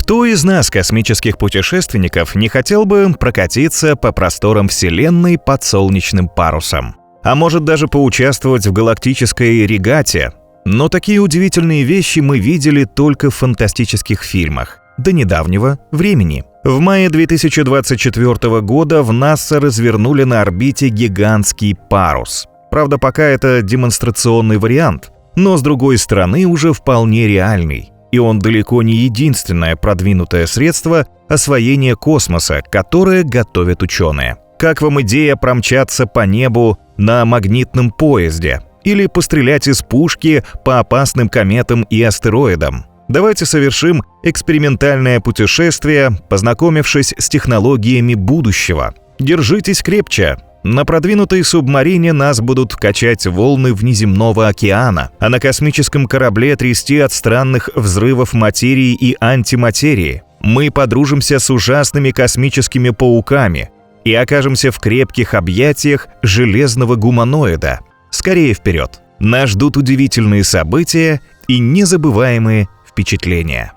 Кто из нас, космических путешественников, не хотел бы прокатиться по просторам Вселенной под солнечным парусом? А может даже поучаствовать в галактической регате? Но такие удивительные вещи мы видели только в фантастических фильмах до недавнего времени. В мае 2024 года в НАСА развернули на орбите гигантский парус. Правда, пока это демонстрационный вариант, но с другой стороны уже вполне реальный. И он далеко не единственное продвинутое средство освоения космоса, которое готовят ученые. Как вам идея промчаться по небу на магнитном поезде или пострелять из пушки по опасным кометам и астероидам? Давайте совершим экспериментальное путешествие, познакомившись с технологиями будущего. Держитесь крепче. На продвинутой субмарине нас будут качать волны внеземного океана, а на космическом корабле трясти от странных взрывов материи и антиматерии. Мы подружимся с ужасными космическими пауками и окажемся в крепких объятиях железного гуманоида. Скорее вперед! Нас ждут удивительные события и незабываемые впечатления.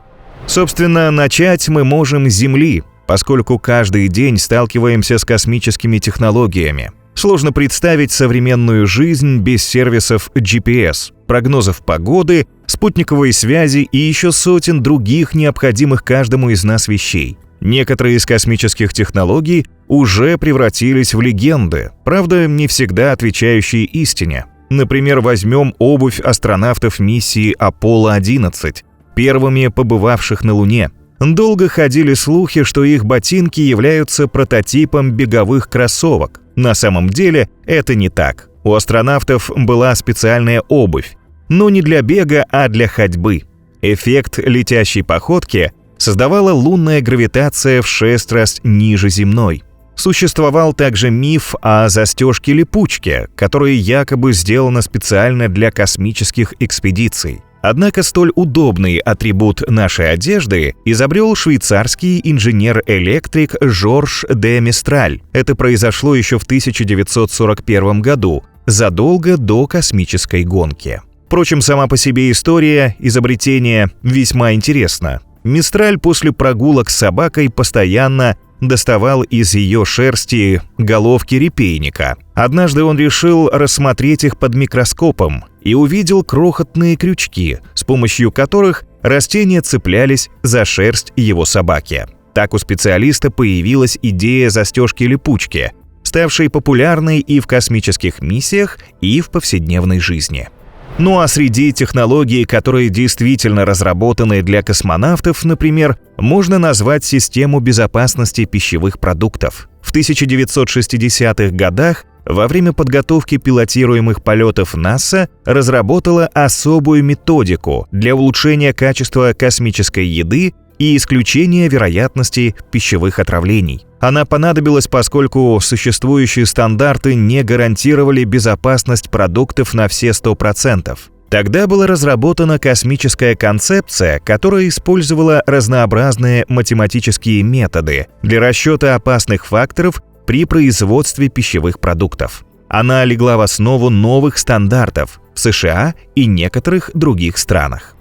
Собственно, начать мы можем с Земли, поскольку каждый день сталкиваемся с космическими технологиями. Сложно представить современную жизнь без сервисов GPS, прогнозов погоды, спутниковой связи и еще сотен других необходимых каждому из нас вещей. Некоторые из космических технологий уже превратились в легенды, правда, не всегда отвечающие истине. Например, возьмем обувь астронавтов миссии Аполло-11, первыми побывавших на Луне. Долго ходили слухи, что их ботинки являются прототипом беговых кроссовок. На самом деле это не так. У астронавтов была специальная обувь, но не для бега, а для ходьбы. Эффект летящей походки создавала лунная гравитация в 6 раз ниже земной. Существовал также миф о застежке-липучке, которая якобы сделана специально для космических экспедиций. Однако столь удобный атрибут нашей одежды изобрел швейцарский инженер-электрик Жорж де Мистраль. Это произошло еще в 1941 году, задолго до космической гонки. Впрочем, сама по себе история изобретения весьма интересна. Мистраль после прогулок с собакой постоянно доставал из ее шерсти головки репейника. Однажды он решил рассмотреть их под микроскопом и увидел крохотные крючки, с помощью которых растения цеплялись за шерсть его собаки. Так у специалиста появилась идея застежки-липучки, ставшей популярной и в космических миссиях, и в повседневной жизни. Ну а среди технологий, которые действительно разработаны для космонавтов, например, можно назвать систему безопасности пищевых продуктов. В 1960-х годах во время подготовки пилотируемых полетов НАСА разработала особую методику для улучшения качества космической еды и исключения вероятности пищевых отравлений. Она понадобилась, поскольку существующие стандарты не гарантировали безопасность продуктов на все 100%. Тогда была разработана космическая концепция, которая использовала разнообразные математические методы для расчета опасных факторов при производстве пищевых продуктов. Она легла в основу новых стандартов в США и некоторых других странах.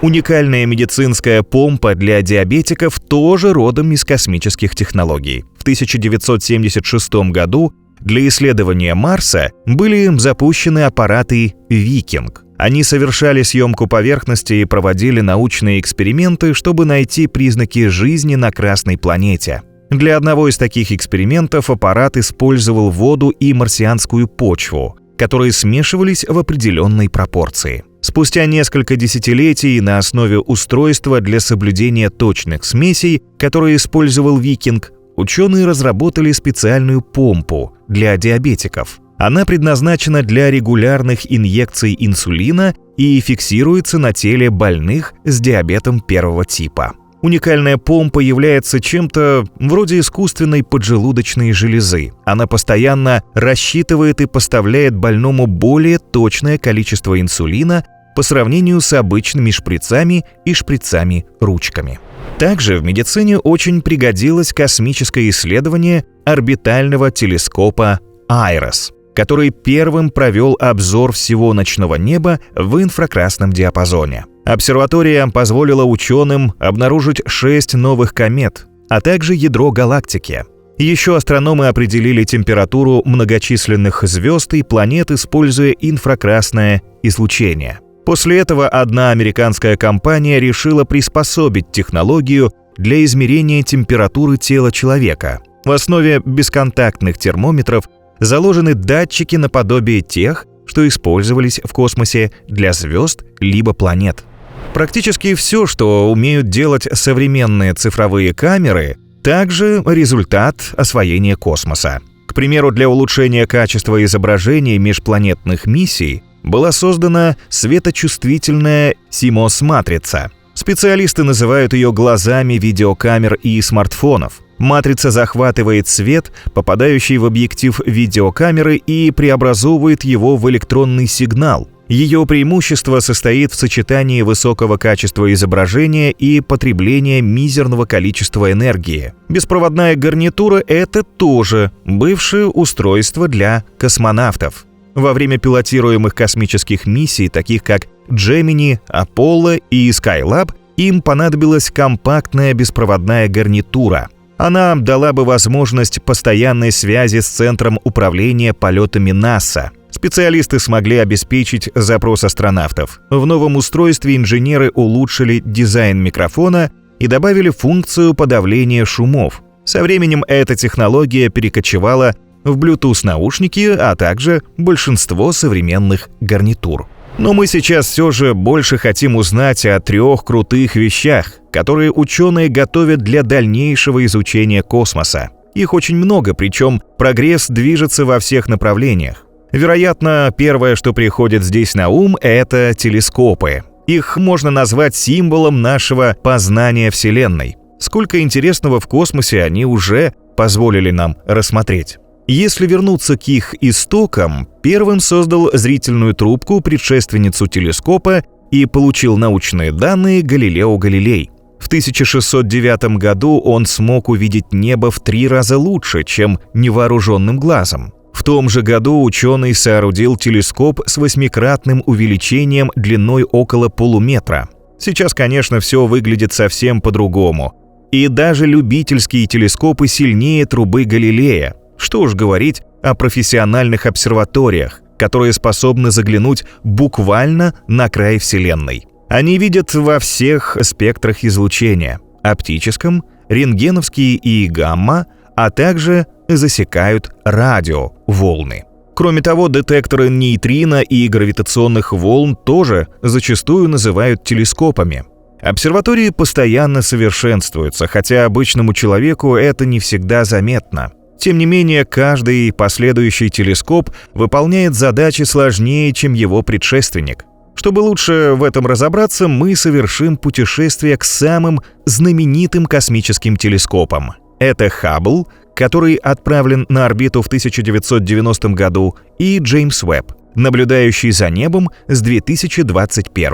Уникальная медицинская помпа для диабетиков тоже родом из космических технологий. В 1976 году для исследования Марса были запущены аппараты «Викинг». Они совершали съемку поверхности и проводили научные эксперименты, чтобы найти признаки жизни на Красной планете. Для одного из таких экспериментов аппарат использовал воду и марсианскую почву, которые смешивались в определенной пропорции. Спустя несколько десятилетий на основе устройства для соблюдения точных смесей, которое использовал «Викинг», ученые разработали специальную помпу для диабетиков. Она предназначена для регулярных инъекций инсулина и фиксируется на теле больных с диабетом первого типа. Уникальная помпа является чем-то вроде искусственной поджелудочной железы. Она постоянно рассчитывает и поставляет больному более точное количество инсулина по сравнению с обычными шприцами и шприцами-ручками. Также в медицине очень пригодилось космическое исследование орбитального телескопа «Айрос», который первым провел обзор всего ночного неба в инфракрасном диапазоне. Обсерватория позволила ученым обнаружить 6 новых комет, а также ядро галактики. Еще астрономы определили температуру многочисленных звезд и планет, используя инфракрасное излучение. После этого одна американская компания решила приспособить технологию для измерения температуры тела человека. В основе бесконтактных термометров заложены датчики наподобие тех, что использовались в космосе для звезд либо планет. Практически все, что умеют делать современные цифровые камеры, также результат освоения космоса. К примеру, для улучшения качества изображений межпланетных миссий была создана светочувствительная CMOS-матрица. Специалисты называют ее глазами видеокамер и смартфонов. Матрица захватывает свет, попадающий в объектив видеокамеры, и преобразовывает его в электронный сигнал. Ее преимущество состоит в сочетании высокого качества изображения и потребления мизерного количества энергии. Беспроводная гарнитура — это тоже бывшее устройство для космонавтов. Во время пилотируемых космических миссий, таких как Gemini, Apollo и Skylab, им понадобилась компактная беспроводная гарнитура. Она дала бы возможность постоянной связи с Центром управления полетами НАСА. Специалисты смогли обеспечить запрос астронавтов. В новом устройстве инженеры улучшили дизайн микрофона и добавили функцию подавления шумов. Со временем эта технология перекочевала в Bluetooth-наушники, а также большинство современных гарнитур. Но мы сейчас все же больше хотим узнать о 3 крутых вещах, которые ученые готовят для дальнейшего изучения космоса. Их очень много, причем прогресс движется во всех направлениях. Вероятно, первое, что приходит здесь на ум, это телескопы. Их можно назвать символом нашего познания Вселенной. Сколько интересного в космосе они уже позволили нам рассмотреть. Если вернуться к их истокам, первым создал зрительную трубку, предшественницу телескопа, и получил научные данные Галилео Галилей. В 1609 году он смог увидеть небо в 3 раза лучше, чем невооруженным глазом. В том же году ученый соорудил телескоп с 8-кратным увеличением длиной около полуметра. Сейчас, конечно, все выглядит совсем по-другому. И даже любительские телескопы сильнее трубы Галилея. Что уж говорить о профессиональных обсерваториях, которые способны заглянуть буквально на край Вселенной. Они видят во всех спектрах излучения – оптическом, рентгеновские и гамма, а также засекают радиоволны. Кроме того, детекторы нейтрино и гравитационных волн тоже зачастую называют телескопами. Обсерватории постоянно совершенствуются, хотя обычному человеку это не всегда заметно. Тем не менее, каждый последующий телескоп выполняет задачи сложнее, чем его предшественник. Чтобы лучше в этом разобраться, мы совершим путешествие к самым знаменитым космическим телескопам. Это Хаббл, который отправлен на орбиту в 1990 году, и Джеймс Уэбб, наблюдающий за небом с 2021.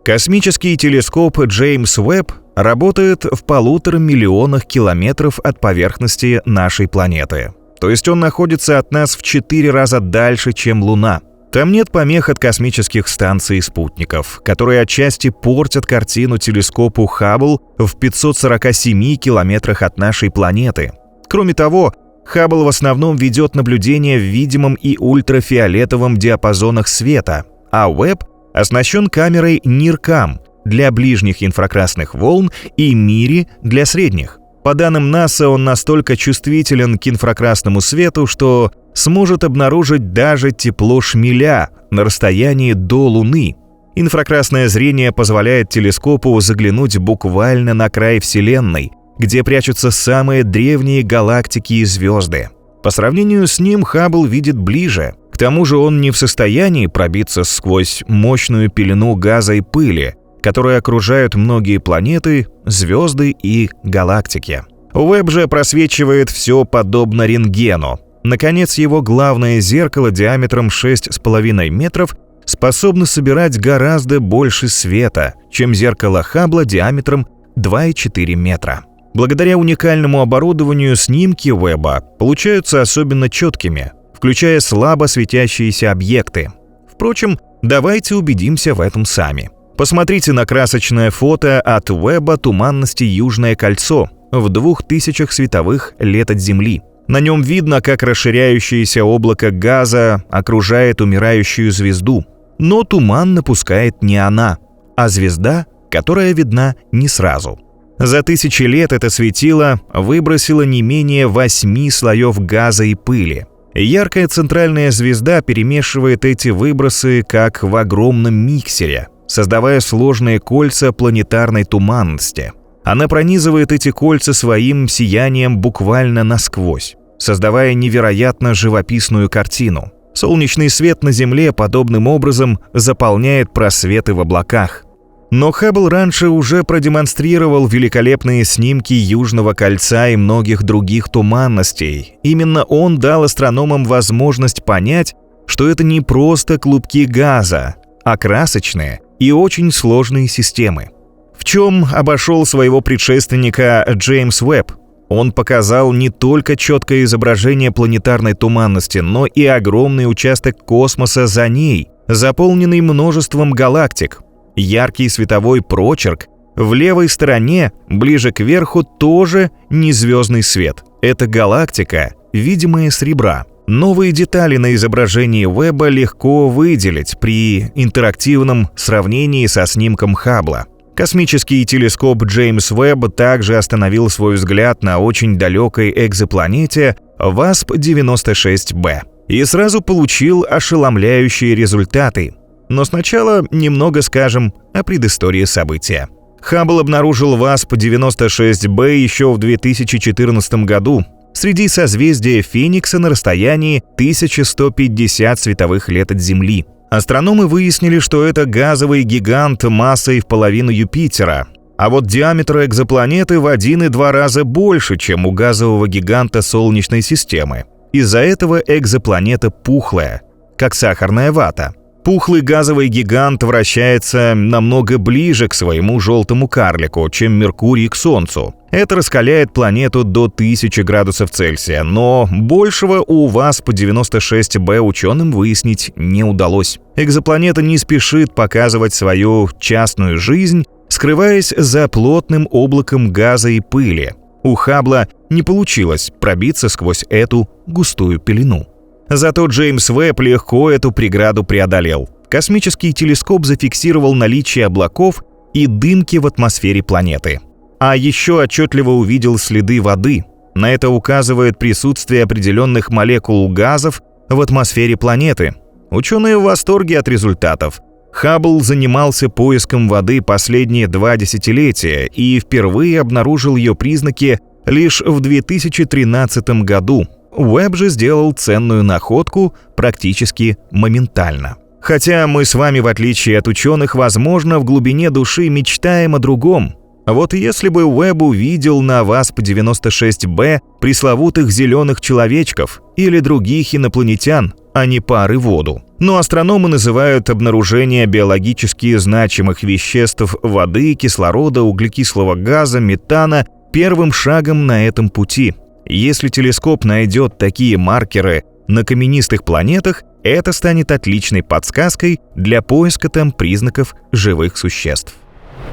Космический телескоп Джеймс Уэбб работает в 1,5 миллиона километров от поверхности нашей планеты. То есть он находится от нас в 4 раза дальше, чем Луна. Там нет помех от космических станций и спутников, которые отчасти портят картину телескопу Хаббл в 547 километрах от нашей планеты. Кроме того, Хаббл в основном ведет наблюдения в видимом и ультрафиолетовом диапазонах света, а Уэбб оснащен камерой NIRCam для ближних инфракрасных волн и MIRI для средних. По данным НАСА, он настолько чувствителен к инфракрасному свету, что сможет обнаружить даже тепло шмеля на расстоянии до Луны. Инфракрасное зрение позволяет телескопу заглянуть буквально на край Вселенной, где прячутся самые древние галактики и звезды. По сравнению с ним Хаббл видит ближе. К тому же он не в состоянии пробиться сквозь мощную пелену газа и пыли, которые окружают многие планеты, звезды и галактики. Уэбб же просвечивает все подобно рентгену. Наконец, его главное зеркало диаметром 6,5 метров способно собирать гораздо больше света, чем зеркало Хаббла диаметром 2,4 метра. Благодаря уникальному оборудованию снимки Уэбба получаются особенно четкими, включая слабо светящиеся объекты. Впрочем, давайте убедимся в этом сами. Посмотрите на красочное фото от Уэбба туманности Южное кольцо в 2000 световых лет от Земли. На нем видно, как расширяющееся облако газа окружает умирающую звезду. Но туман напускает не она, а звезда, которая видна не сразу. За тысячи лет это светило выбросило не менее 8 слоев газа и пыли. Яркая центральная звезда перемешивает эти выбросы как в огромном миксере, создавая сложные кольца планетарной туманности. Она пронизывает эти кольца своим сиянием буквально насквозь, создавая невероятно живописную картину. Солнечный свет на Земле подобным образом заполняет просветы в облаках. Но Хаббл раньше уже продемонстрировал великолепные снимки Южного кольца и многих других туманностей. Именно он дал астрономам возможность понять, что это не просто клубки газа, а красочные и очень сложные системы. В чем обошел своего предшественника Джеймс Уэбб? Он показал не только четкое изображение планетарной туманности, но и огромный участок космоса за ней, заполненный множеством галактик. Яркий световой прочерк в левой стороне, ближе к верху, тоже не звездный свет. Это галактика, видимая с ребра. Новые детали на изображении Уэбба легко выделить при интерактивном сравнении со снимком Хаббла. Космический телескоп Джеймс Уэбб также остановил свой взгляд на очень далекой экзопланете WASP-96b и сразу получил ошеломляющие результаты. Но сначала немного скажем о предыстории события. Хаббл обнаружил WASP-96b еще в 2014 году среди созвездия Феникса на расстоянии 1150 световых лет от Земли. Астрономы выяснили, что это газовый гигант массой в половину Юпитера, а вот диаметр экзопланеты в 1,2 раза больше, чем у газового гиганта Солнечной системы. Из-за этого экзопланета пухлая, как сахарная вата. Пухлый газовый гигант вращается намного ближе к своему желтому карлику, чем Меркурий к Солнцу. Это раскаляет планету до 1000 градусов Цельсия, но большего у WASP-96b ученым выяснить не удалось. Экзопланета не спешит показывать свою частную жизнь, скрываясь за плотным облаком газа и пыли. У Хаббла не получилось пробиться сквозь эту густую пелену. Зато Джеймс Уэбб легко эту преграду преодолел. Космический телескоп зафиксировал наличие облаков и дымки в атмосфере планеты. А еще отчетливо увидел следы воды. На это указывает присутствие определенных молекул газов в атмосфере планеты. Ученые в восторге от результатов. Хаббл занимался поиском воды последние 2 десятилетия и впервые обнаружил ее признаки лишь в 2013 году. Уэбб же сделал ценную находку практически моментально. Хотя мы с вами, в отличие от ученых, возможно, в глубине души мечтаем о другом. Вот если бы Уэбб увидел на WASP-96b пресловутых зеленых человечков или других инопланетян, а не пар и воду. Но астрономы называют обнаружение биологически значимых веществ воды, кислорода, углекислого газа, метана первым шагом на этом пути. Если телескоп найдет такие маркеры на каменистых планетах, это станет отличной подсказкой для поиска там признаков живых существ.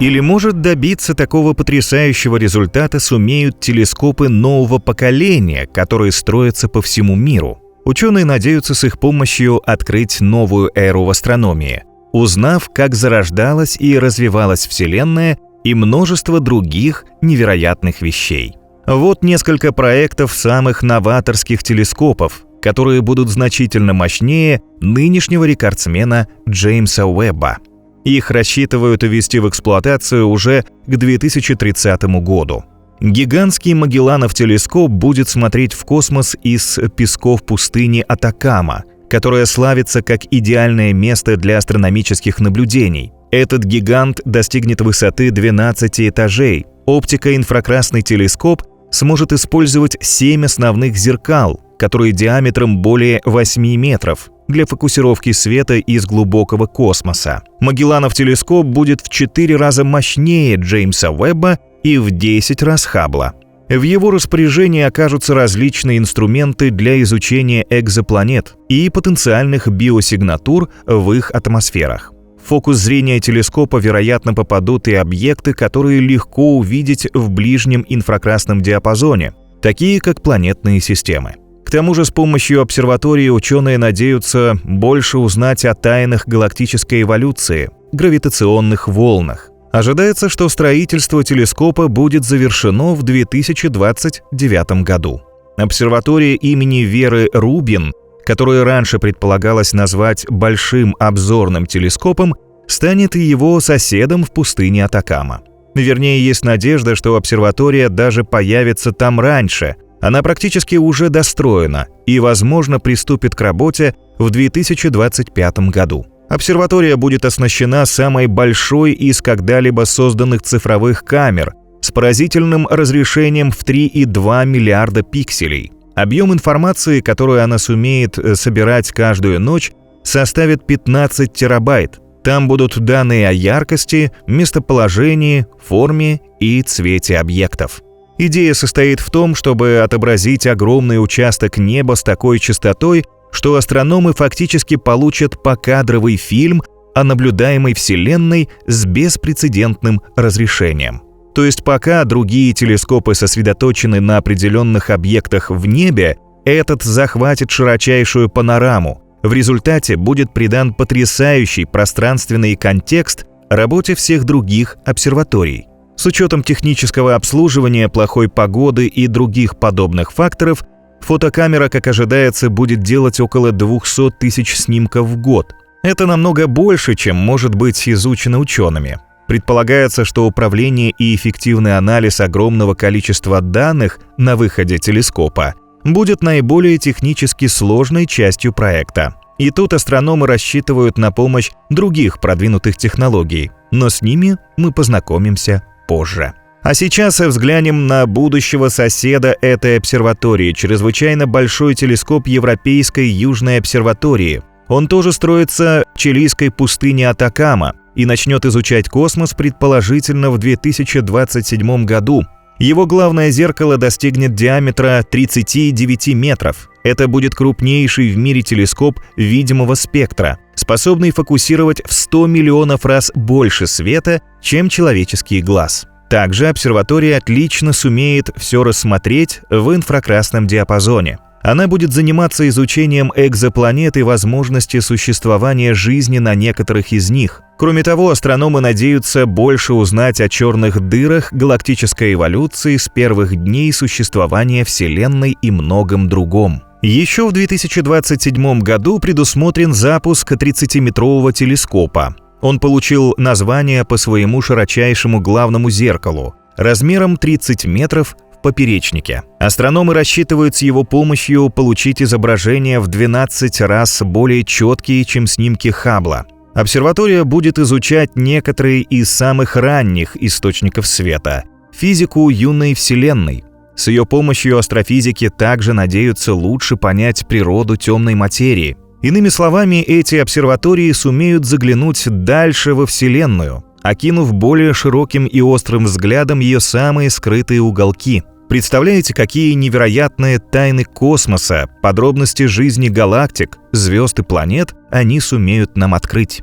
Или, может, добиться такого потрясающего результата сумеют телескопы нового поколения, которые строятся по всему миру. Ученые надеются с их помощью открыть новую эру в астрономии, узнав, как зарождалась и развивалась Вселенная и множество других невероятных вещей. Вот несколько проектов самых новаторских телескопов, которые будут значительно мощнее нынешнего рекордсмена Джеймса Уэбба. Их рассчитывают ввести в эксплуатацию уже к 2030 году. Гигантский Магелланов телескоп будет смотреть в космос из песков пустыни Атакама, которая славится как идеальное место для астрономических наблюдений. Этот гигант достигнет высоты 12 этажей. Оптико-инфракрасный телескоп сможет использовать 7 основных зеркал, которые диаметром более 8 метров, для фокусировки света из глубокого космоса. Магелланов телескоп будет в 4 раза мощнее Джеймса Уэбба и в 10 раз Хаббла. В его распоряжении окажутся различные инструменты для изучения экзопланет и потенциальных биосигнатур в их атмосферах. В фокус зрения телескопа, вероятно, попадут и объекты, которые легко увидеть в ближнем инфракрасном диапазоне, такие как планетные системы. К тому же с помощью обсерватории ученые надеются больше узнать о тайнах галактической эволюции, гравитационных волнах. Ожидается, что строительство телескопа будет завершено в 2029 году. Обсерватория имени Веры Рубин, которую раньше предполагалось назвать Большим обзорным телескопом, станет его соседом в пустыне Атакама. Вернее, есть надежда, что обсерватория даже появится там раньше. Она практически уже достроена и, возможно, приступит к работе в 2025 году. Обсерватория будет оснащена самой большой из когда-либо созданных цифровых камер с поразительным разрешением в 3,2 миллиарда пикселей. Объем информации, которую она сумеет собирать каждую ночь, составит 15 терабайт. Там будут данные о яркости, местоположении, форме и цвете объектов. Идея состоит в том, чтобы отобразить огромный участок неба с такой частотой, что астрономы фактически получат покадровый фильм о наблюдаемой Вселенной с беспрецедентным разрешением. То есть пока другие телескопы сосредоточены на определенных объектах в небе, этот захватит широчайшую панораму. В результате будет придан потрясающий пространственный контекст работе всех других обсерваторий. С учетом технического обслуживания, плохой погоды и других подобных факторов, фотокамера, как ожидается, будет делать около 200 тысяч снимков в год. Это намного больше, чем может быть изучено учеными. Предполагается, что управление и эффективный анализ огромного количества данных на выходе телескопа будет наиболее технически сложной частью проекта. И тут астрономы рассчитывают на помощь других продвинутых технологий, но с ними мы познакомимся позже. А сейчас взглянем на будущего соседа этой обсерватории, чрезвычайно большой телескоп Европейской Южной обсерватории. Он тоже строится в чилийской пустыне Атакама и начнет изучать космос предположительно в 2027 году. Его главное зеркало достигнет диаметра 39 метров. Это будет крупнейший в мире телескоп видимого спектра, способный фокусировать в 100 миллионов раз больше света, чем человеческий глаз. Также обсерватория отлично сумеет все рассмотреть в инфракрасном диапазоне. Она будет заниматься изучением экзопланет и возможности существования жизни на некоторых из них. Кроме того, астрономы надеются больше узнать о черных дырах, галактической эволюции с первых дней существования Вселенной и многом другом. Еще в 2027 году предусмотрен запуск 30-метрового телескопа. Он получил название по своему широчайшему главному зеркалу, размером 30 метров в поперечнике. Астрономы рассчитывают с его помощью получить изображения в 12 раз более четкие, чем снимки Хаббла. Обсерватория будет изучать некоторые из самых ранних источников света – физику юной Вселенной. С ее помощью астрофизики также надеются лучше понять природу темной материи. Иными словами, эти обсерватории сумеют заглянуть дальше во Вселенную, окинув более широким и острым взглядом ее самые скрытые уголки. Представляете, какие невероятные тайны космоса, подробности жизни галактик, звезд и планет они сумеют нам открыть.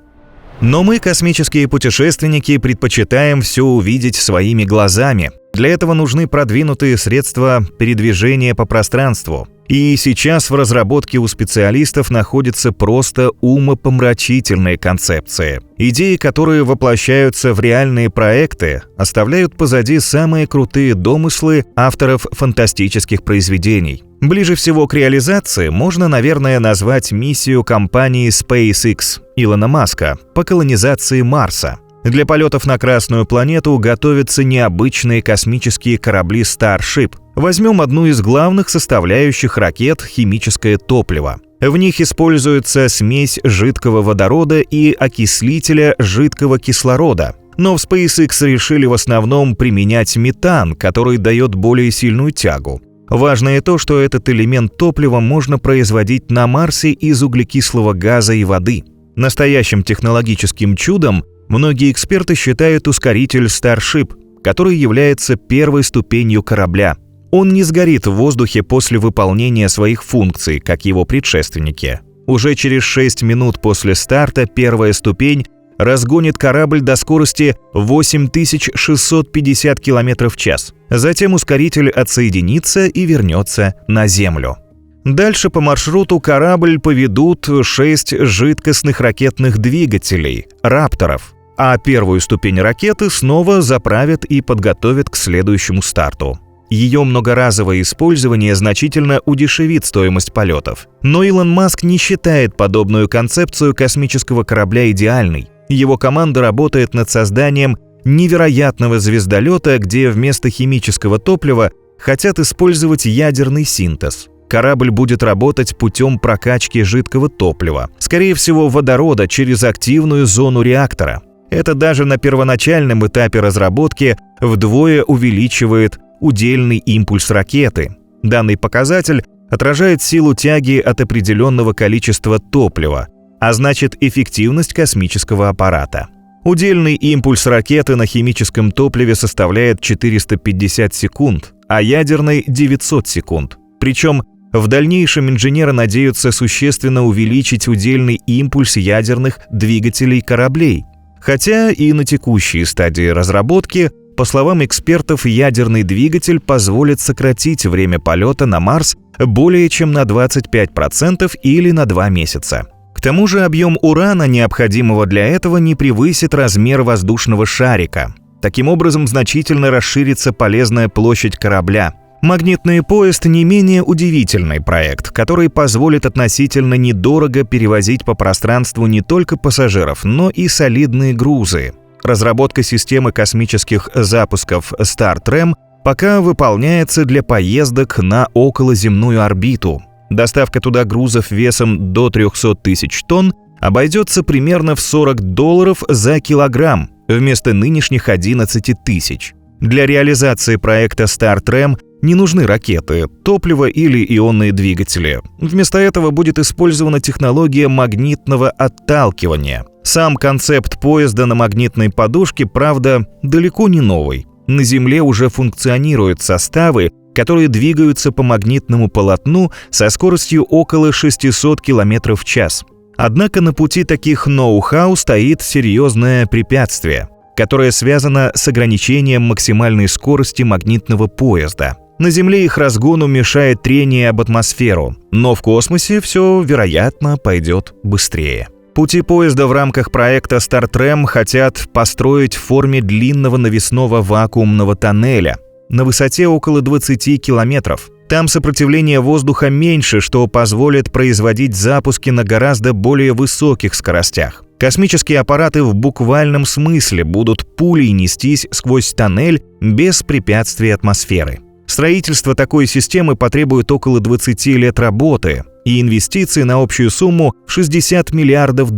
Но мы, космические путешественники, предпочитаем все увидеть своими глазами. Для этого нужны продвинутые средства передвижения по пространству. И сейчас в разработке у специалистов находятся просто умопомрачительные концепции. Идеи, которые воплощаются в реальные проекты, оставляют позади самые крутые домыслы авторов фантастических произведений. Ближе всего к реализации можно, наверное, назвать миссию компании SpaceX Илона Маска по колонизации Марса. Для полетов на Красную планету готовятся необычные космические корабли Starship. Возьмем одну из главных составляющих ракет – химическое топливо. В них используется смесь жидкого водорода и окислителя жидкого кислорода. Но в SpaceX решили в основном применять метан, который дает более сильную тягу. Важно и то, что этот элемент топлива можно производить на Марсе из углекислого газа и воды. Настоящим технологическим чудом многие эксперты считают ускоритель Starship, который является первой ступенью корабля. Он не сгорит в воздухе после выполнения своих функций, как его предшественники. Уже через 6 минут после старта первая ступень разгонит корабль до скорости 8650 км в час. Затем ускоритель отсоединится и вернется на Землю. Дальше по маршруту корабль поведут 6 жидкостных ракетных двигателей «Рапторов», а первую ступень ракеты снова заправят и подготовят к следующему старту. Ее многоразовое использование значительно удешевит стоимость полетов. Но Илон Маск не считает подобную концепцию космического корабля идеальной. Его команда работает над созданием невероятного звездолета, где вместо химического топлива хотят использовать ядерный синтез. Корабль будет работать путем прокачки жидкого топлива, скорее всего водорода, через активную зону реактора. Это даже на первоначальном этапе разработки вдвое увеличивает удельный импульс ракеты. Данный показатель отражает силу тяги от определенного количества топлива, а значит эффективность космического аппарата. Удельный импульс ракеты на химическом топливе составляет 450 секунд, а ядерный — 900 секунд. Причем в дальнейшем инженеры надеются существенно увеличить удельный импульс ядерных двигателей кораблей. Хотя и на текущей стадии разработки, по словам экспертов, ядерный двигатель позволит сократить время полета на Марс более чем на 25% или на 2 месяца. К тому же объем урана, необходимого для этого, не превысит размер воздушного шарика. Таким образом, значительно расширится полезная площадь корабля. Магнитный поезд — не менее удивительный проект, который позволит относительно недорого перевозить по пространству не только пассажиров, но и солидные грузы. Разработка системы космических запусков StarTrem пока выполняется для поездок на околоземную орбиту. Доставка туда грузов весом до 300 тысяч тонн обойдется примерно в $40 за килограмм вместо нынешних 11 тысяч. Для реализации проекта StarTrem не нужны ракеты, топливо или ионные двигатели. Вместо этого будет использована технология магнитного отталкивания. Сам концепт поезда на магнитной подушке, правда, далеко не новый. На Земле уже функционируют составы, которые двигаются по магнитному полотну со скоростью около 600 км в час. Однако на пути таких ноу-хау стоит серьезное препятствие, которое связано с ограничением максимальной скорости магнитного поезда. На Земле их разгону мешает трение об атмосферу, но в космосе все, вероятно, пойдет быстрее. Пути поезда в рамках проекта StarTrem хотят построить в форме длинного навесного вакуумного тоннеля на высоте около 20 километров. Там сопротивление воздуха меньше, что позволит производить запуски на гораздо более высоких скоростях. Космические аппараты в буквальном смысле будут пулей нестись сквозь тоннель без препятствий атмосферы. Строительство такой системы потребует около 20 лет работы и инвестиций на общую сумму в $60 миллиардов.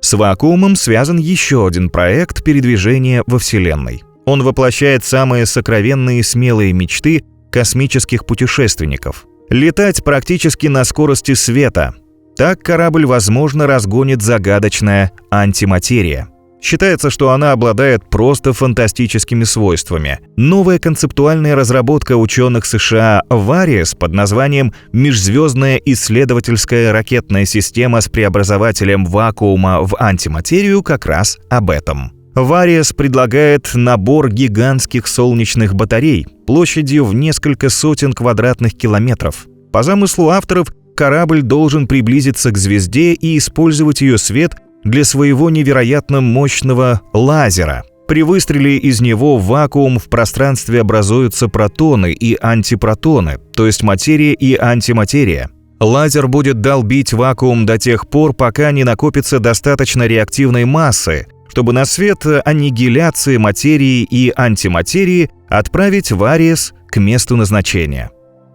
С вакуумом связан еще один проект передвижения во Вселенной. Он воплощает самые сокровенные и смелые мечты космических путешественников. Летать практически на скорости света. Так корабль, возможно, разгонит загадочная антиматерия. Считается, что она обладает просто фантастическими свойствами. Новая концептуальная разработка ученых США Varius под названием «Межзвездная исследовательская ракетная система с преобразователем вакуума в антиматерию» как раз об этом. Varius предлагает набор гигантских солнечных батарей площадью в несколько сотен квадратных километров. По замыслу авторов, корабль должен приблизиться к звезде и использовать ее свет для своего невероятно мощного лазера. При выстреле из него в вакуум в пространстве образуются протоны и антипротоны, то есть материя и антиматерия. Лазер будет долбить вакуум до тех пор, пока не накопится достаточно реактивной массы, чтобы на свет аннигиляции материи и антиматерии отправить Varius к месту назначения.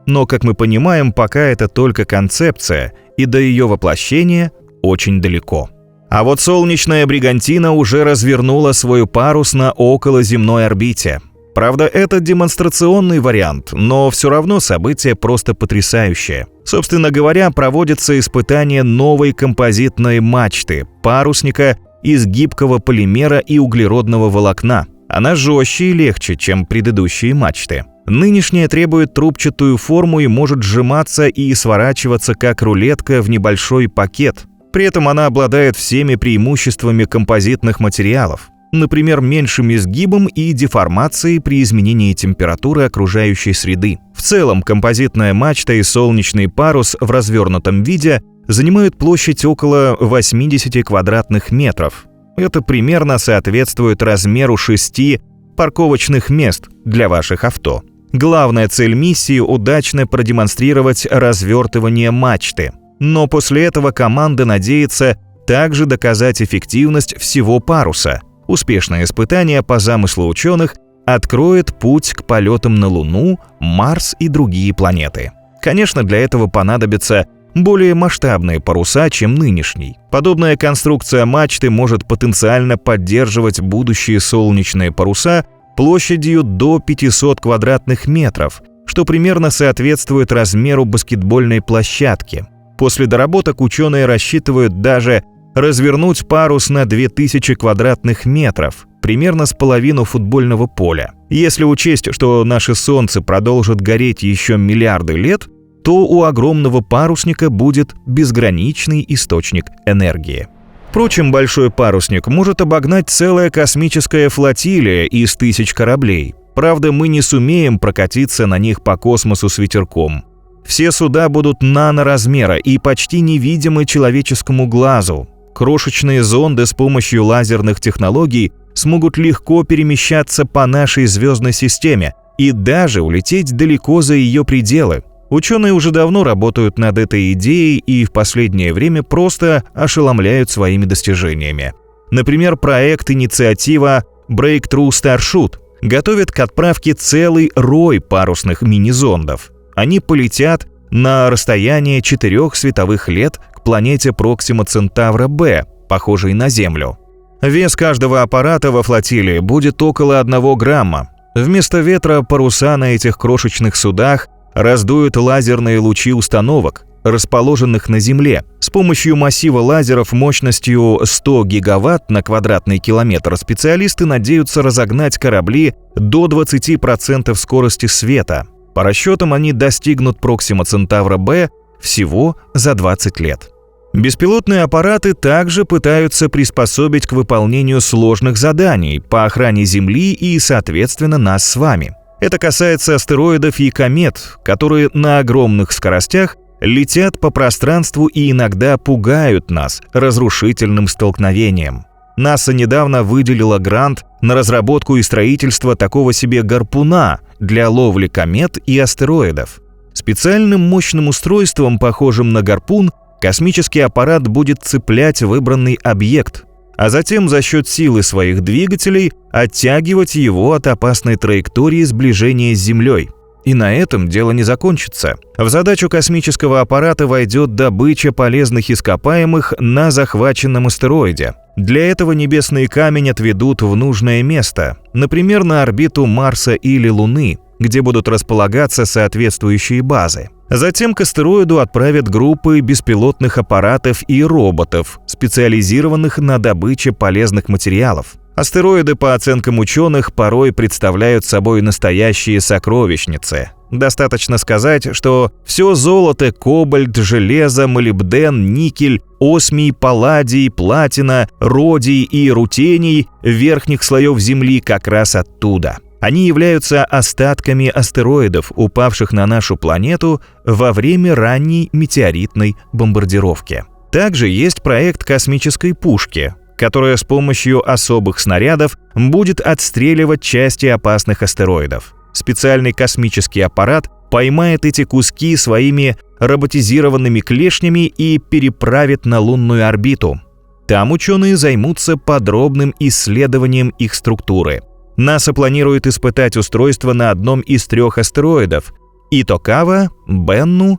Но, как мы понимаем, пока это только концепция, и до ее воплощения очень далеко. А вот солнечная Бригантина уже развернула свой парус на околоземной орбите. Правда, это демонстрационный вариант, но все равно событие просто потрясающее. Собственно говоря, проводится испытание новой композитной мачты, парусника из гибкого полимера и углеродного волокна. Она жестче и легче, чем предыдущие мачты. Нынешняя требует трубчатую форму и может сжиматься и сворачиваться как рулетка в небольшой пакет. При этом она обладает всеми преимуществами композитных материалов, например, меньшим изгибом и деформацией при изменении температуры окружающей среды. В целом, композитная мачта и солнечный парус в развернутом виде занимают площадь около 80 квадратных метров. Это примерно соответствует размеру 6 парковочных мест для ваших авто. Главная цель миссии – удачно продемонстрировать развертывание мачты. Но после этого команда надеется также доказать эффективность всего паруса. Успешное испытание, по замыслу ученых, откроет путь к полетам на Луну, Марс и другие планеты. Конечно, для этого понадобятся более масштабные паруса, чем нынешний. Подобная конструкция мачты может потенциально поддерживать будущие солнечные паруса площадью до 500 квадратных метров, что примерно соответствует размеру баскетбольной площадки. После доработок ученые рассчитывают даже развернуть парус на 2000 квадратных метров, примерно с половину футбольного поля. Если учесть, что наше Солнце продолжит гореть еще миллиарды лет, то у огромного парусника будет безграничный источник энергии. Впрочем, большой парусник может обогнать целая космическая флотилия из 1000 кораблей. Правда, мы не сумеем прокатиться на них по космосу с ветерком. Все суда будут наноразмера и почти невидимы человеческому глазу. Крошечные зонды с помощью лазерных технологий смогут легко перемещаться по нашей звездной системе и даже улететь далеко за ее пределы. Ученые уже давно работают над этой идеей и в последнее время просто ошеломляют своими достижениями. Например, проект инициатива Breakthrough Starship готовит к отправке целый рой парусных мини-зондов. Они полетят на расстояние 4 световых лет к планете Проксима Центавра Б, похожей на Землю. Вес каждого аппарата во флотилии будет около 1 грамма. Вместо ветра паруса на этих крошечных судах раздуют лазерные лучи установок, расположенных на Земле. С помощью массива лазеров мощностью 100 гигаватт на квадратный километр специалисты надеются разогнать корабли до 20% скорости света. По расчетам, они достигнут Проксима Центавра Б всего за 20 лет. Беспилотные аппараты также пытаются приспособить к выполнению сложных заданий по охране Земли и, соответственно, нас с вами. Это касается астероидов и комет, которые на огромных скоростях летят по пространству и иногда пугают нас разрушительным столкновением. НАСА недавно выделила грант на разработку и строительство такого себе гарпуна для ловли комет и астероидов. Специальным мощным устройством, похожим на гарпун, космический аппарат будет цеплять выбранный объект, а затем за счет силы своих двигателей оттягивать его от опасной траектории сближения с Землей. И на этом дело не закончится. В задачу космического аппарата войдет добыча полезных ископаемых на захваченном астероиде. Для этого небесный камень отведут в нужное место, например, на орбиту Марса или Луны, где будут располагаться соответствующие базы. Затем к астероиду отправят группы беспилотных аппаратов и роботов, специализированных на добыче полезных материалов. Астероиды, по оценкам ученых, порой представляют собой настоящие сокровищницы. Достаточно сказать, что все золото, кобальт, железо, молибден, никель, осмий, палладий, платина, родий и рутений верхних слоев Земли как раз оттуда. Они являются остатками астероидов, упавших на нашу планету во время ранней метеоритной бомбардировки. Также есть проект космической пушки, которая с помощью особых снарядов будет отстреливать части опасных астероидов. Специальный космический аппарат поймает эти куски своими роботизированными клешнями и переправит на лунную орбиту. Там ученые займутся подробным исследованием их структуры. НАСА планирует испытать устройство на одном из 3 астероидов – Итокава, Бенну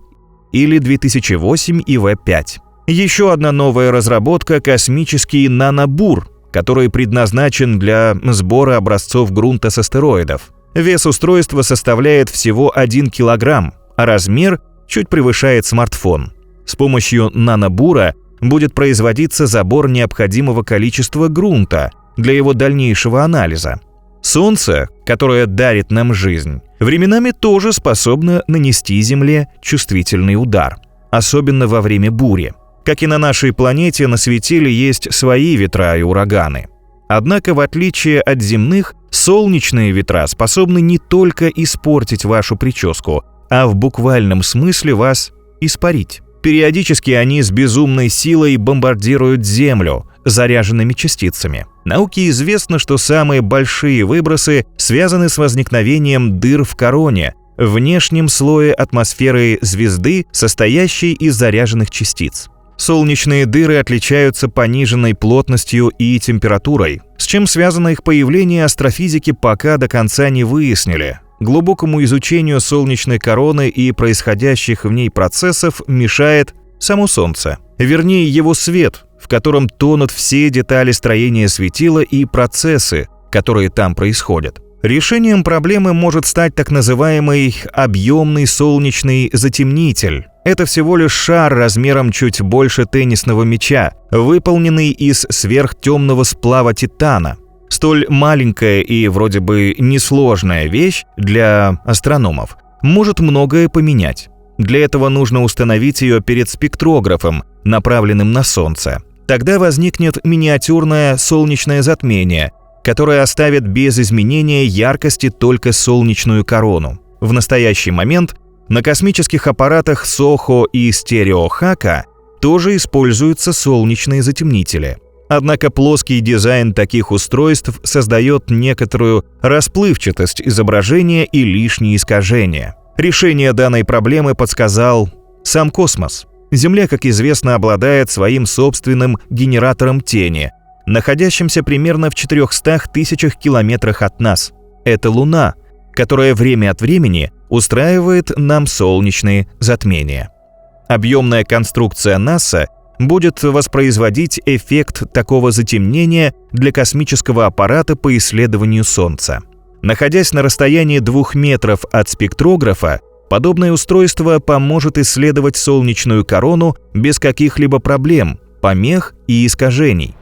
или 2008 ИВ-5. Еще одна новая разработка – космический нанобур, который предназначен для сбора образцов грунта с астероидов. Вес устройства составляет всего 1 килограмм, а размер чуть превышает смартфон. С помощью нанобура будет производиться забор необходимого количества грунта для его дальнейшего анализа. Солнце, которое дарит нам жизнь, временами тоже способно нанести Земле чувствительный удар, особенно во время бури. Как и на нашей планете, на светиле есть свои ветра и ураганы. Однако, в отличие от земных, солнечные ветра способны не только испортить вашу прическу, а в буквальном смысле вас испарить. Периодически они с безумной силой бомбардируют Землю заряженными частицами. Науке известно, что самые большие выбросы связаны с возникновением дыр в короне, внешнем слое атмосферы звезды, состоящей из заряженных частиц. Солнечные дыры отличаются пониженной плотностью и температурой. С чем связано их появление, астрофизики пока до конца не выяснили. Глубокому изучению солнечной короны и происходящих в ней процессов мешает само Солнце. Вернее, его свет, в котором тонут все детали строения светила и процессы, которые там происходят. Решением проблемы может стать так называемый объемный солнечный затемнитель. Это всего лишь шар размером чуть больше теннисного мяча, выполненный из сверхтемного сплава титана. Столь маленькая и вроде бы несложная вещь для астрономов может многое поменять. Для этого нужно установить ее перед спектрографом, направленным на Солнце. Тогда возникнет миниатюрное солнечное затмение, которое оставит без изменения яркости только солнечную корону. В настоящий момент на космических аппаратах SOHO и стереохака тоже используются солнечные затемнители. Однако плоский дизайн таких устройств создает некоторую расплывчатость изображения и лишние искажения. Решение данной проблемы подсказал сам космос. Земля, как известно, обладает своим собственным генератором тени, находящимся примерно в 400 тысячах километрах от нас. Это Луна, которая время от времени устраивает нам солнечные затмения. Объемная конструкция НАСА будет воспроизводить эффект такого затемнения для космического аппарата по исследованию Солнца. Находясь на расстоянии 2 метров от спектрографа, подобное устройство поможет исследовать солнечную корону без каких-либо проблем, помех и искажений.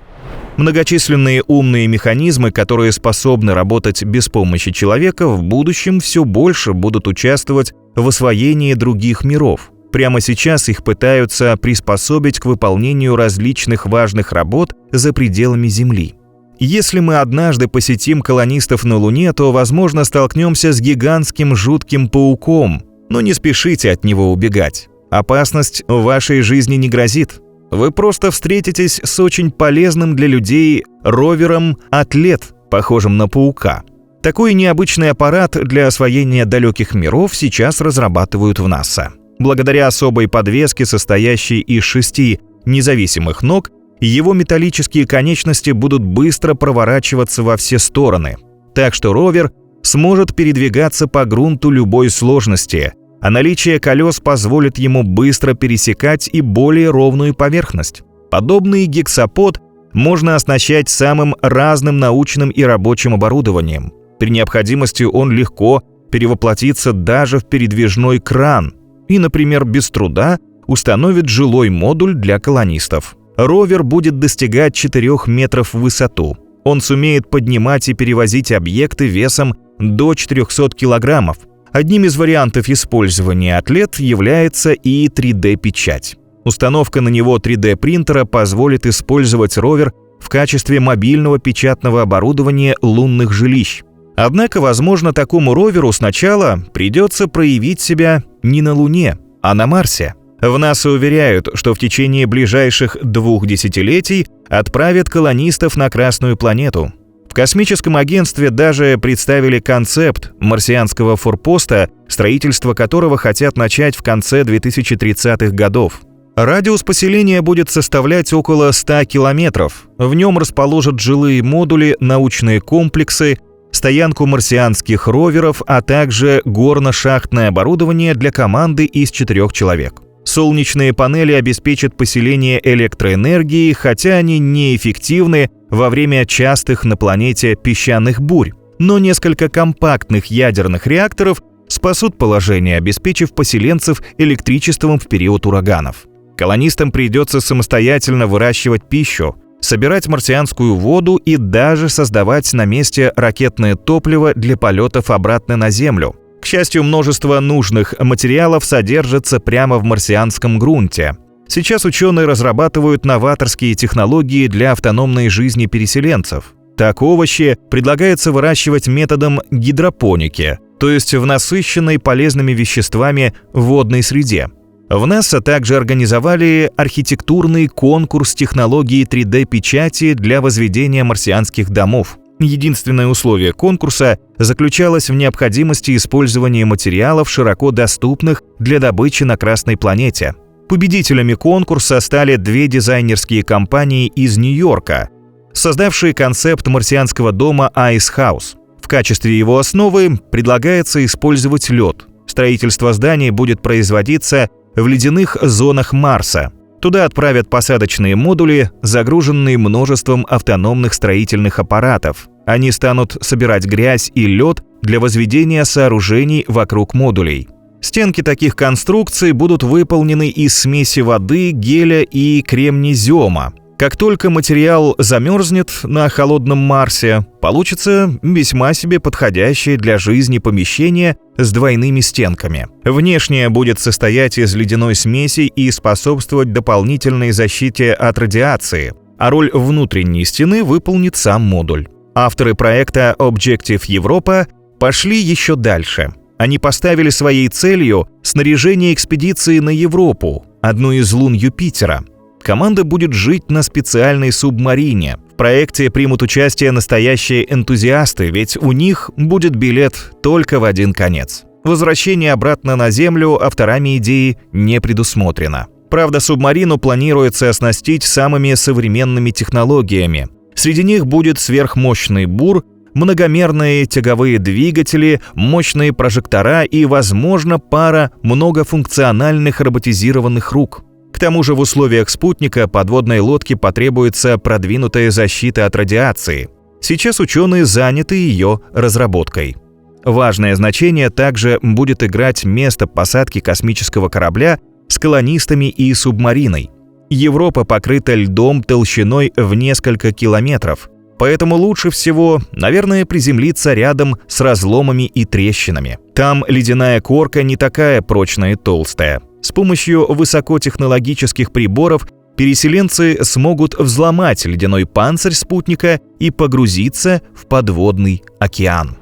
Многочисленные умные механизмы, которые способны работать без помощи человека, в будущем все больше будут участвовать в освоении других миров. Прямо сейчас их пытаются приспособить к выполнению различных важных работ за пределами Земли. Если мы однажды посетим колонистов на Луне, то, возможно, столкнемся с гигантским жутким пауком, но не спешите от него убегать. Опасность в вашей жизни не грозит. Вы просто встретитесь с очень полезным для людей ровером «Атлет», похожим на паука. Такой необычный аппарат для освоения далеких миров сейчас разрабатывают в НАСА. Благодаря особой подвеске, состоящей из 6 независимых ног, его металлические конечности будут быстро проворачиваться во все стороны. Так что ровер сможет передвигаться по грунту любой сложности, а наличие колес позволит ему быстро пересекать и более ровную поверхность. Подобный гексапод можно оснащать самым разным научным и рабочим оборудованием. При необходимости он легко перевоплотится даже в передвижной кран и, например, без труда установит жилой модуль для колонистов. Ровер будет достигать 4 метров в высоту. Он сумеет поднимать и перевозить объекты весом до 400 килограммов. Одним из вариантов использования «Атлет» является и 3D-печать. Установка на него 3D-принтера позволит использовать ровер в качестве мобильного печатного оборудования лунных жилищ. Однако, возможно, такому роверу сначала придется проявить себя не на Луне, а на Марсе. В НАСА уверяют, что в течение ближайших 2 десятилетий отправят колонистов на Красную планету. В космическом агентстве даже представили концепт марсианского форпоста, строительство которого хотят начать в конце 2030-х годов. Радиус поселения будет составлять около 100 километров. В нем расположат жилые модули, научные комплексы, стоянку марсианских роверов, а также горно-шахтное оборудование для команды из 4 человек. Солнечные панели обеспечат поселение электроэнергией, хотя они неэффективны во время частых на планете песчаных бурь. Но несколько компактных ядерных реакторов спасут положение, обеспечив поселенцев электричеством в период ураганов. Колонистам придется самостоятельно выращивать пищу, собирать марсианскую воду и даже создавать на месте ракетное топливо для полетов обратно на Землю. К счастью, множество нужных материалов содержится прямо в марсианском грунте. Сейчас ученые разрабатывают новаторские технологии для автономной жизни переселенцев. Так овощи предлагается выращивать методом гидропоники, то есть в насыщенной полезными веществами водной среде. В НАСА также организовали архитектурный конкурс технологии 3D-печати для возведения марсианских домов. Единственное условие конкурса заключалось в необходимости использования материалов, широко доступных для добычи на Красной планете. Победителями конкурса стали две дизайнерские компании из Нью-Йорка, создавшие концепт марсианского дома Ice House. В качестве его основы предлагается использовать лед. Строительство зданий будет производиться в ледяных зонах Марса. Туда отправят посадочные модули, загруженные множеством автономных строительных аппаратов. Они станут собирать грязь и лед для возведения сооружений вокруг модулей. Стенки таких конструкций будут выполнены из смеси воды, геля и кремнезема. Как только материал замерзнет на холодном Марсе, получится весьма себе подходящее для жизни помещение с двойными стенками. Внешнее будет состоять из ледяной смеси и способствовать дополнительной защите от радиации, а роль внутренней стены выполнит сам модуль. Авторы проекта Objective Europa пошли еще дальше. Они поставили своей целью снаряжение экспедиции на Европу, одну из лун Юпитера. Команда будет жить на специальной субмарине. В проекте примут участие настоящие энтузиасты, ведь у них будет билет только в один конец. Возвращение обратно на Землю авторами идеи не предусмотрено. Правда, субмарину планируется оснастить самыми современными технологиями. Среди них будет сверхмощный бур, многомерные тяговые двигатели, мощные прожектора и, возможно, пара многофункциональных роботизированных рук. К тому же в условиях спутника подводной лодке потребуется продвинутая защита от радиации. Сейчас ученые заняты ее разработкой. Важное значение также будет играть место посадки космического корабля с колонистами и субмариной. Европа покрыта льдом толщиной в несколько километров, поэтому лучше всего, наверное, приземлиться рядом с разломами и трещинами. Там ледяная корка не такая прочная и толстая. С помощью высокотехнологических приборов переселенцы смогут взломать ледяной панцирь спутника и погрузиться в подводный океан.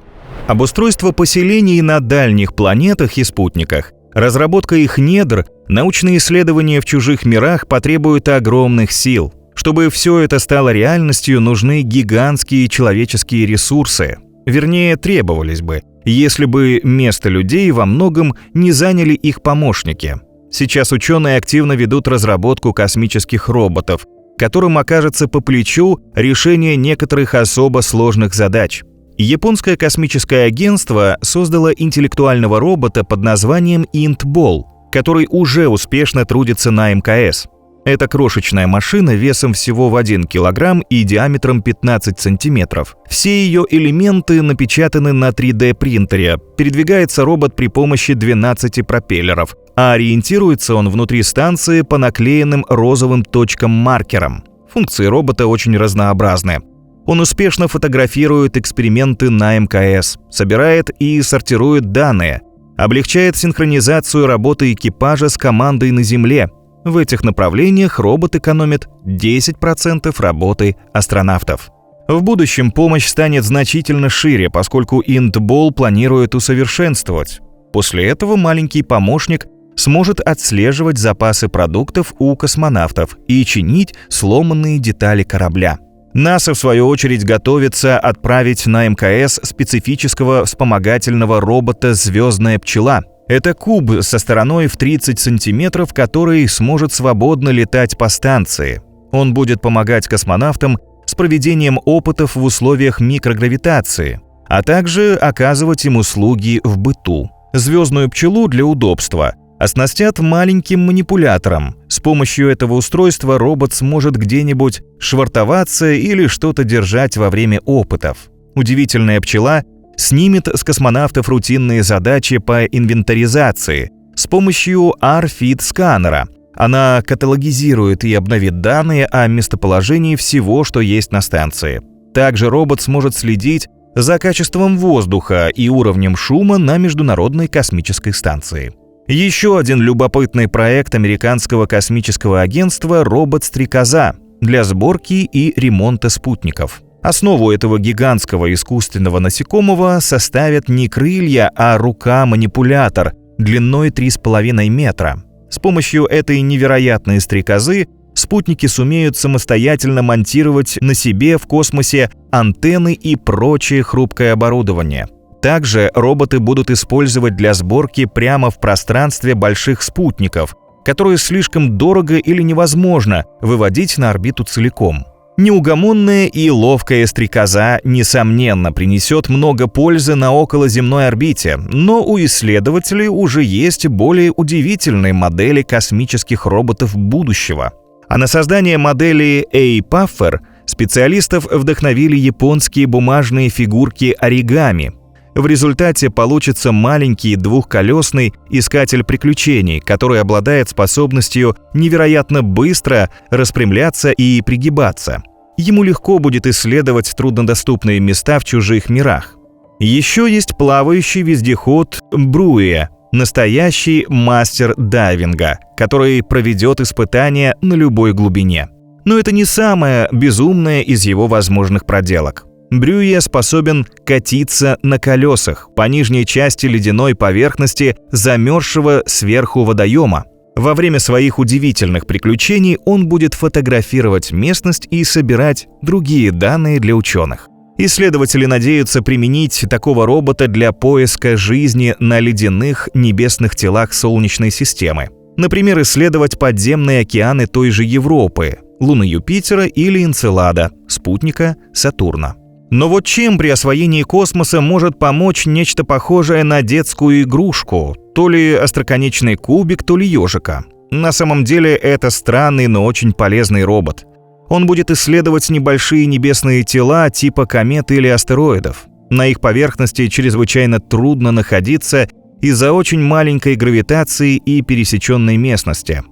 Обустройство поселений на дальних планетах и спутниках, разработка их недр, научные исследования в чужих мирах потребуют огромных сил. Чтобы все это стало реальностью, нужны гигантские человеческие ресурсы. Вернее, требовались бы, если бы место людей во многом не заняли их помощники. Сейчас ученые активно ведут разработку космических роботов, которым окажется по плечу решение некоторых особо сложных задач. Японское космическое агентство создало интеллектуального робота под названием INTBOL, который уже успешно трудится на МКС. Это крошечная машина весом всего в 1 килограмм и диаметром 15 сантиметров. Все ее элементы напечатаны на 3D-принтере. Передвигается робот при помощи 12 пропеллеров, а ориентируется он внутри станции по наклеенным розовым точкам-маркерам. Функции робота очень разнообразны. Он успешно фотографирует эксперименты на МКС, собирает и сортирует данные, облегчает синхронизацию работы экипажа с командой на Земле. В этих направлениях робот экономит 10% работы астронавтов. В будущем помощь станет значительно шире, поскольку INTBOL планирует усовершенствовать. После этого маленький помощник сможет отслеживать запасы продуктов у космонавтов и чинить сломанные детали корабля. НАСА, в свою очередь, готовится отправить на МКС специфического вспомогательного робота «Звездная пчела». Это куб со стороной в 30 сантиметров, который сможет свободно летать по станции. Он будет помогать космонавтам с проведением опытов в условиях микрогравитации, а также оказывать им услуги в быту. Звездную пчелу для удобства оснастят маленьким манипулятором. С помощью этого устройства робот сможет где-нибудь швартоваться или что-то держать во время опытов. Удивительная пчела снимет с космонавтов рутинные задачи по инвентаризации с помощью RFID-сканера. Она каталогизирует и обновит данные о местоположении всего, что есть на станции. Также робот сможет следить за качеством воздуха и уровнем шума на Международной космической станции. Еще один любопытный проект американского космического агентства — робот-стрекоза для сборки и ремонта спутников. Основу этого гигантского искусственного насекомого составят не крылья, а рука-манипулятор длиной 3,5 метра. С помощью этой невероятной стрекозы спутники сумеют самостоятельно монтировать на себе в космосе антенны и прочее хрупкое оборудование. Также роботы будут использовать для сборки прямо в пространстве больших спутников, которые слишком дорого или невозможно выводить на орбиту целиком. Неугомонная и ловкая стрекоза, несомненно, принесет много пользы на околоземной орбите, но у исследователей уже есть более удивительные модели космических роботов будущего. А на создание модели A-Puffer специалистов вдохновили японские бумажные фигурки оригами. В результате получится маленький двухколесный искатель приключений, который обладает способностью невероятно быстро распрямляться и пригибаться. Ему легко будет исследовать труднодоступные места в чужих мирах. Еще есть плавающий вездеход Бруе, настоящий мастер дайвинга, который проведет испытания на любой глубине. Но это не самое безумное из его возможных проделок. Брюе способен катиться на колесах по нижней части ледяной поверхности замерзшего сверху водоема. Во время своих удивительных приключений он будет фотографировать местность и собирать другие данные для ученых. Исследователи надеются применить такого робота для поиска жизни на ледяных небесных телах Солнечной системы. Например, исследовать подземные океаны той же Европы, Луны Юпитера или Энцелада, спутника Сатурна. Но вот чем при освоении космоса может помочь нечто похожее на детскую игрушку, то ли остроконечный кубик, то ли ежика? На самом деле это странный, но очень полезный робот. Он будет исследовать небольшие небесные тела типа комет или астероидов. На их поверхности чрезвычайно трудно находиться из-за очень маленькой гравитации и пересеченной местности.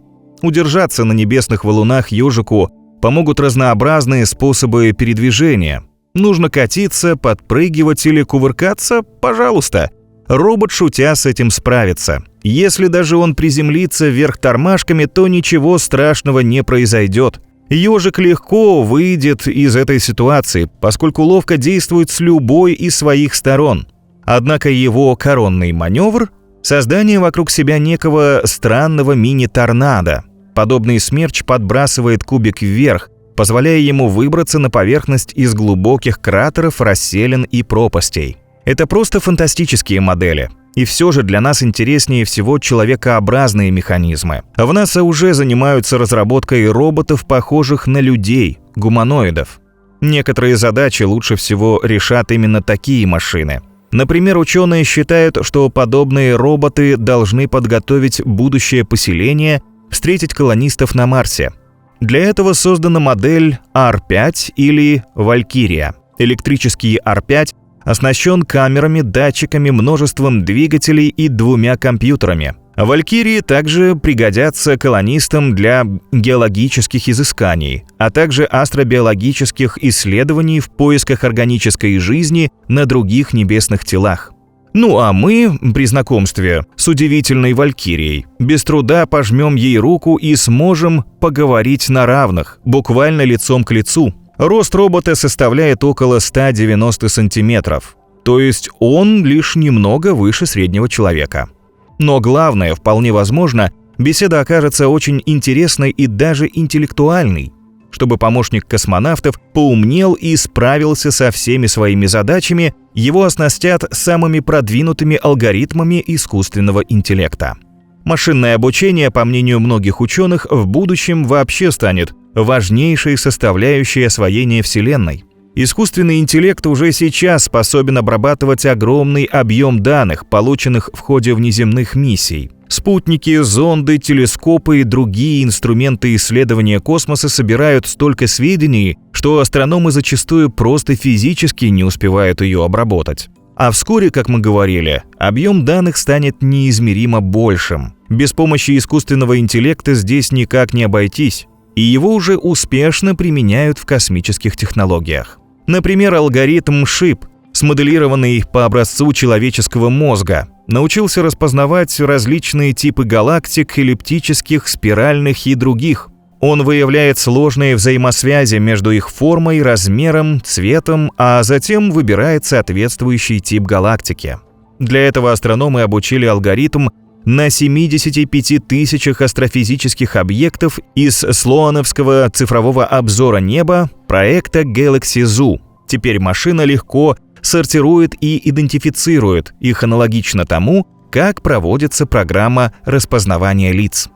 Удержаться на небесных валунах ежику помогут разнообразные способы передвижения. Нужно катиться, подпрыгивать или кувыркаться? Пожалуйста. Робот, шутя, с этим справится. Если даже он приземлится вверх тормашками, то ничего страшного не произойдет. Ежик легко выйдет из этой ситуации, поскольку ловко действует с любой из своих сторон. Однако его коронный маневр — создание вокруг себя некого странного мини-торнадо. Подобный смерч подбрасывает кубик вверх, позволяя ему выбраться на поверхность из глубоких кратеров, расселин и пропастей. Это просто фантастические модели. И все же для нас интереснее всего человекообразные механизмы. В НАСА уже занимаются разработкой роботов, похожих на людей, гуманоидов. Некоторые задачи лучше всего решат именно такие машины. Например, ученые считают, что подобные роботы должны подготовить будущее поселение, встретить колонистов на Марсе. Для этого создана модель R5 или Валькирия. Электрический R5 оснащен камерами, датчиками, множеством двигателей и 2 компьютерами. Валькирии также пригодятся колонистам для геологических изысканий, а также астробиологических исследований в поисках органической жизни на других небесных телах. Ну а мы, при знакомстве с удивительной Валькирией, без труда пожмем ей руку и сможем поговорить на равных, буквально лицом к лицу. Рост робота составляет около 190 сантиметров, то есть он лишь немного выше среднего человека. Но главное, вполне возможно, беседа окажется очень интересной и даже интеллектуальной, чтобы помощник космонавтов поумнел и справился со всеми своими задачами, его оснастят самыми продвинутыми алгоритмами искусственного интеллекта. Машинное обучение, по мнению многих ученых, в будущем вообще станет важнейшей составляющей освоения Вселенной. Искусственный интеллект уже сейчас способен обрабатывать огромный объем данных, полученных в ходе внеземных миссий. Спутники, зонды, телескопы и другие инструменты исследования космоса собирают столько сведений, что астрономы зачастую просто физически не успевают ее обработать. А вскоре, как мы говорили, объем данных станет неизмеримо большим. Без помощи искусственного интеллекта здесь никак не обойтись, и его уже успешно применяют в космических технологиях. Например, алгоритм ШИП, смоделированный по образцу человеческого мозга, научился распознавать различные типы галактик, эллиптических, спиральных и других. Он выявляет сложные взаимосвязи между их формой, размером, цветом, а затем выбирает соответствующий тип галактики. Для этого астрономы обучили алгоритм на 75 тысячах астрофизических объектов из слоановского цифрового обзора неба проекта Galaxy Zoo. Теперь машина легко сортирует и идентифицирует их аналогично тому, как проводится программа распознавания лиц.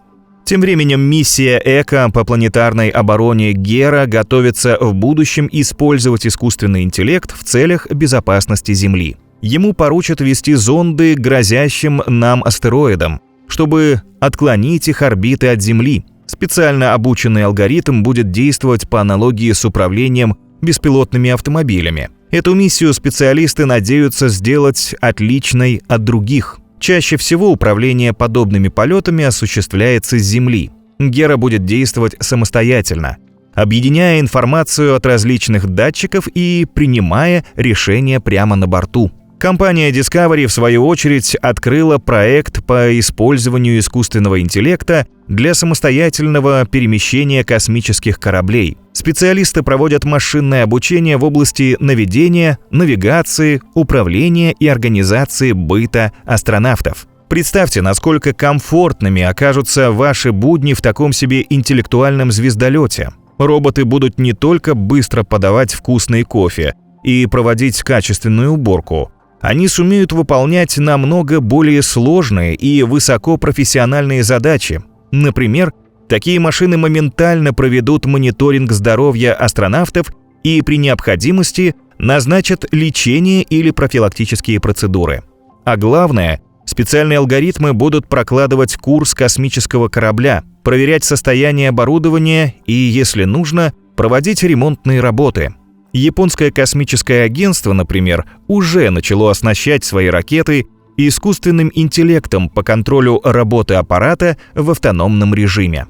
Тем временем миссия ЭКО по планетарной обороне Гера готовится в будущем использовать искусственный интеллект в целях безопасности Земли. Ему поручат вести зонды к грозящим нам астероидам, чтобы отклонить их орбиты от Земли. Специально обученный алгоритм будет действовать по аналогии с управлением беспилотными автомобилями. Эту миссию специалисты надеются сделать отличной от других. Чаще всего управление подобными полетами осуществляется с Земли. Гера будет действовать самостоятельно, объединяя информацию от различных датчиков и принимая решения прямо на борту. Компания Discovery, в свою очередь, открыла проект по использованию искусственного интеллекта для самостоятельного перемещения космических кораблей. Специалисты проводят машинное обучение в области наведения, навигации, управления и организации быта астронавтов. Представьте, насколько комфортными окажутся ваши будни в таком себе интеллектуальном звездолете. Роботы будут не только быстро подавать вкусный кофе и проводить качественную уборку. Они сумеют выполнять намного более сложные и высокопрофессиональные задачи. Например, такие машины моментально проведут мониторинг здоровья астронавтов и при необходимости назначат лечение или профилактические процедуры. А главное, специальные алгоритмы будут прокладывать курс космического корабля, проверять состояние оборудования и, если нужно, проводить ремонтные работы. Японское космическое агентство, например, уже начало оснащать свои ракеты искусственным интеллектом по контролю работы аппарата в автономном режиме.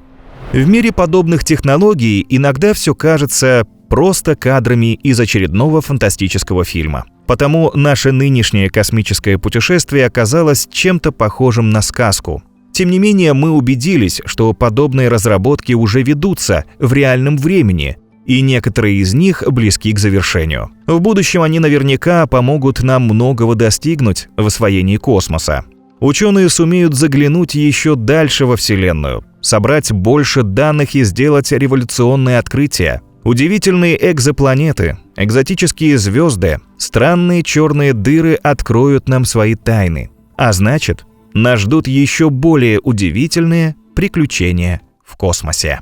В мире подобных технологий иногда все кажется просто кадрами из очередного фантастического фильма. Потому наше нынешнее космическое путешествие оказалось чем-то похожим на сказку. Тем не менее, мы убедились, что подобные разработки уже ведутся в реальном времени, и некоторые из них близки к завершению. В будущем они наверняка помогут нам многого достигнуть в освоении космоса. Ученые сумеют заглянуть еще дальше во Вселенную, собрать больше данных и сделать революционные открытия. Удивительные экзопланеты, экзотические звезды, странные черные дыры откроют нам свои тайны. А значит, нас ждут еще более удивительные приключения в космосе.